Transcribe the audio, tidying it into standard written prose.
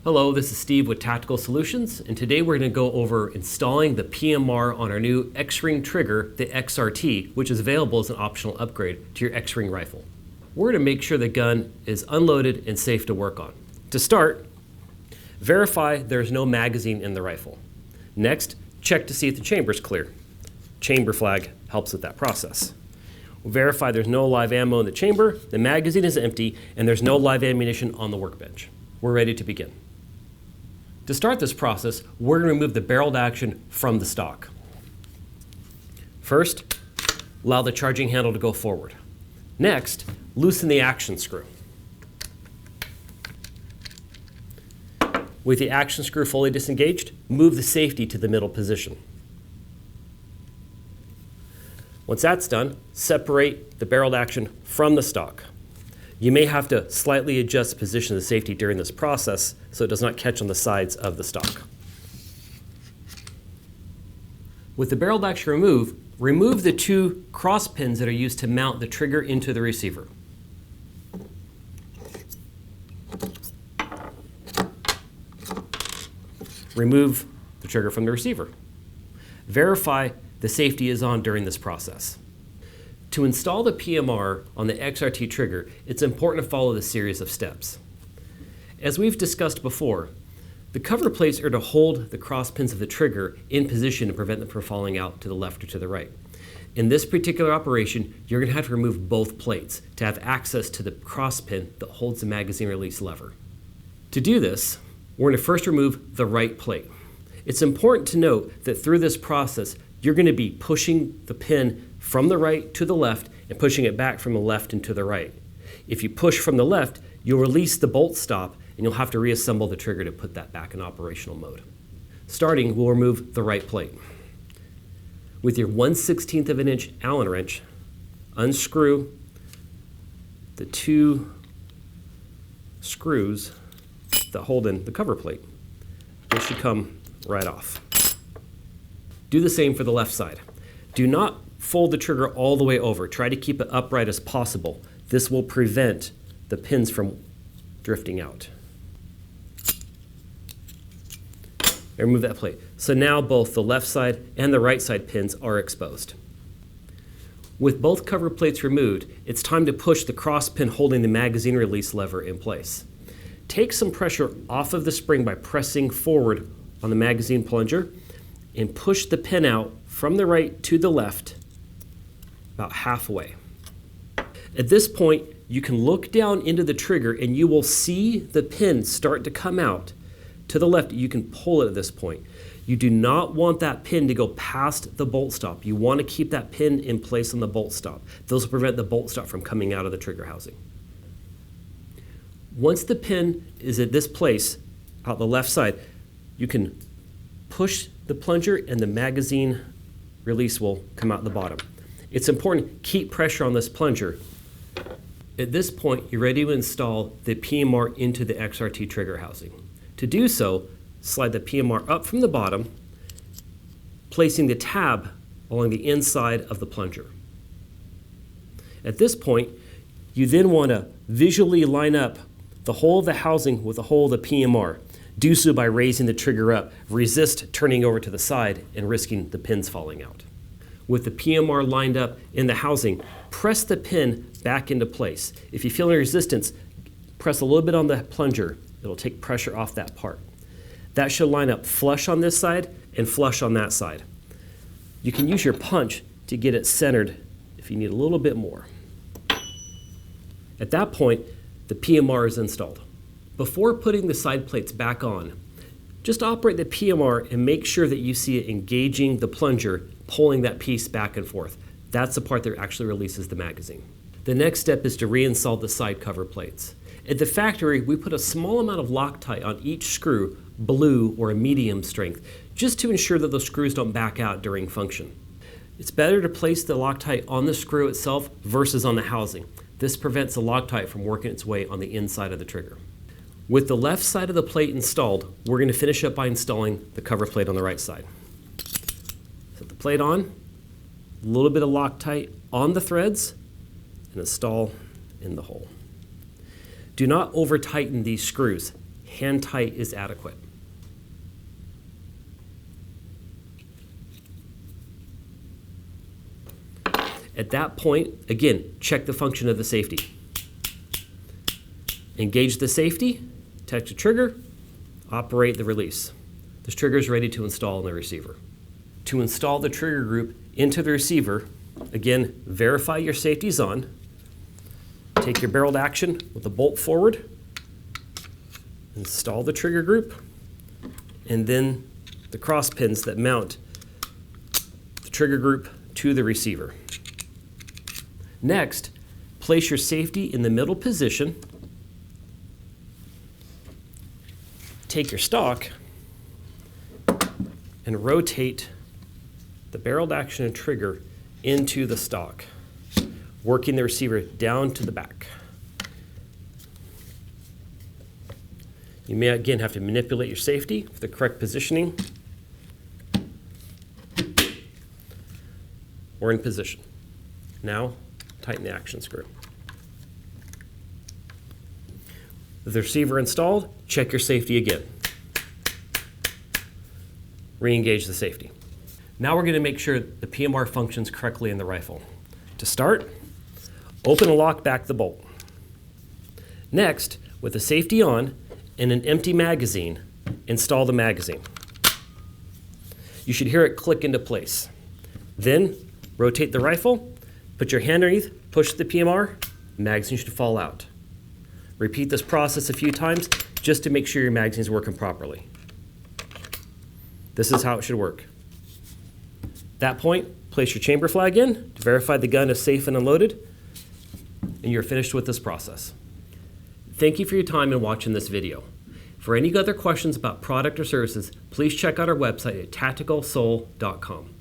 Hello, this is Steve with Tactical Solutions, and today we're going to go over installing the PMR on our new X-Ring trigger, the XRT, which is available as an optional upgrade to your X-Ring rifle. We're going to make sure the gun is unloaded and safe to work on. To start, verify there's no magazine in the rifle. Next, check to see if the chamber is clear. Chamber flag helps with that process. We'll verify there's no live ammo in the chamber, the magazine is empty, and there's no live ammunition on the workbench. We're ready to begin. To start this process, we're going to remove the barreled action from the stock. First, allow the charging handle to go forward. Next, loosen the action screw. With the action screw fully disengaged, move the safety to the middle position. Once that's done, separate the barreled action from the stock. You may have to slightly adjust the position of the safety during this process so it does not catch on the sides of the stock. With the barreled action removed, remove the two cross pins that are used to mount the trigger into the receiver. Remove the trigger from the receiver. Verify the safety is on during this process. To install the PMR on the XRT trigger, it's important to follow this series of steps. As we've discussed before, the cover plates are to hold the cross pins of the trigger in position to prevent them from falling out to the left or to the right. In this particular operation, you're going to have to remove both plates to have access to the cross pin that holds the magazine release lever. To do this, we're going to first remove the right plate. It's important to note that through this process, you're going to be pushing the pin from the right to the left and pushing it back from the left and to the right. If you push from the left, you'll release the bolt stop and you'll have to reassemble the trigger to put that back in operational mode. Starting, we'll remove the right plate. With your 1/16 of an inch Allen wrench, unscrew the two screws that hold in the cover plate. They should come right off. Do the same for the left side. Do not fold the trigger all the way over. Try to keep it upright as possible. This will prevent the pins from drifting out. And remove that plate. So now both the left side and the right side pins are exposed. With both cover plates removed, it's time to push the cross pin holding the magazine release lever in place. Take some pressure off of the spring by pressing forward on the magazine plunger and push the pin out from the right to the left about halfway. At this point, you can look down into the trigger and you will see the pin start to come out to the left. You can pull it at this point. You do not want that pin to go past the bolt stop. You want to keep that pin in place on the bolt stop. Those will prevent the bolt stop from coming out of the trigger housing. Once the pin is at this place, out the left side, you can push the plunger and the magazine release will come out the bottom. It's important to keep pressure on this plunger. At this point, you're ready to install the PMR into the XRT trigger housing. To do so, slide the PMR up from the bottom, placing the tab along the inside of the plunger. At this point, you then want to visually line up the hole of the housing with the hole of the PMR. Do so by raising the trigger up. Resist turning over to the side and risking the pins falling out. With the PMR lined up in the housing, press the pin back into place. If you feel any resistance, press a little bit on the plunger. It'll take pressure off that part. That should line up flush on this side and flush on that side. You can use your punch to get it centered if you need a little bit more. At that point, the PMR is installed. Before putting the side plates back on, just operate the PMR and make sure that you see it engaging the plunger, pulling that piece back and forth. That's the part that actually releases the magazine. The next step is to reinstall the side cover plates. At the factory, we put a small amount of Loctite on each screw, blue or a medium strength, just to ensure that those screws don't back out during function. It's better to place the Loctite on the screw itself versus on the housing. This prevents the Loctite from working its way on the inside of the trigger. With the left side of the plate installed, we're going to finish up by installing the cover plate on the right side. Set the plate on, a little bit of Loctite on the threads, and install in the hole. Do not over tighten these screws. hand tight is adequate. At that point, again, check the function of the safety. Engage the safety, touch the trigger, operate the release. This trigger is ready to install in the receiver. To install the trigger group into the receiver, again, verify your safety's on. Take your barreled action with the bolt forward, install the trigger group, and then the cross pins that mount the trigger group to the receiver. Next, place your safety in the middle position. Take your stock and rotate the barreled action and trigger into the stock, working the receiver down to the back. You may again have to manipulate your safety for the correct positioning or in position. Now, tighten the action screw. With the receiver installed, check your safety again. Re-engage the safety. Now we're going to make sure the PMR functions correctly in the rifle. To start, open and lock back the bolt. Next, with the safety on and an empty magazine, install the magazine. You should hear it click into place. Then, rotate the rifle, put your hand underneath, push the PMR, magazine should fall out. Repeat this process a few times just to make sure your magazine is working properly. This is how it should work. At that point, place your chamber flag in to verify the gun is safe and unloaded, and you're finished with this process. Thank you for your time in watching this video. For any other questions about product or services, please check out our website at tacticalsoul.com.